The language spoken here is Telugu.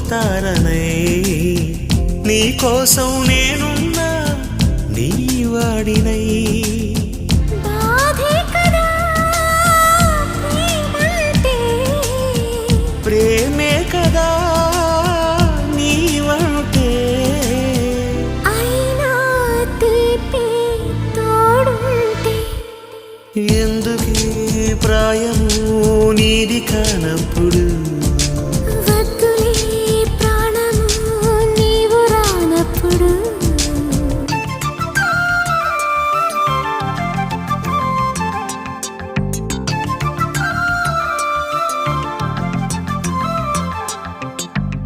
తారనై నీ కోసం నేనున్నా నీ వాడినై ప్రేమే కదా నీవంటే అయినా తీపి తోడుంటే ఎందుకీ ప్రాయము నీది కానప్పుడు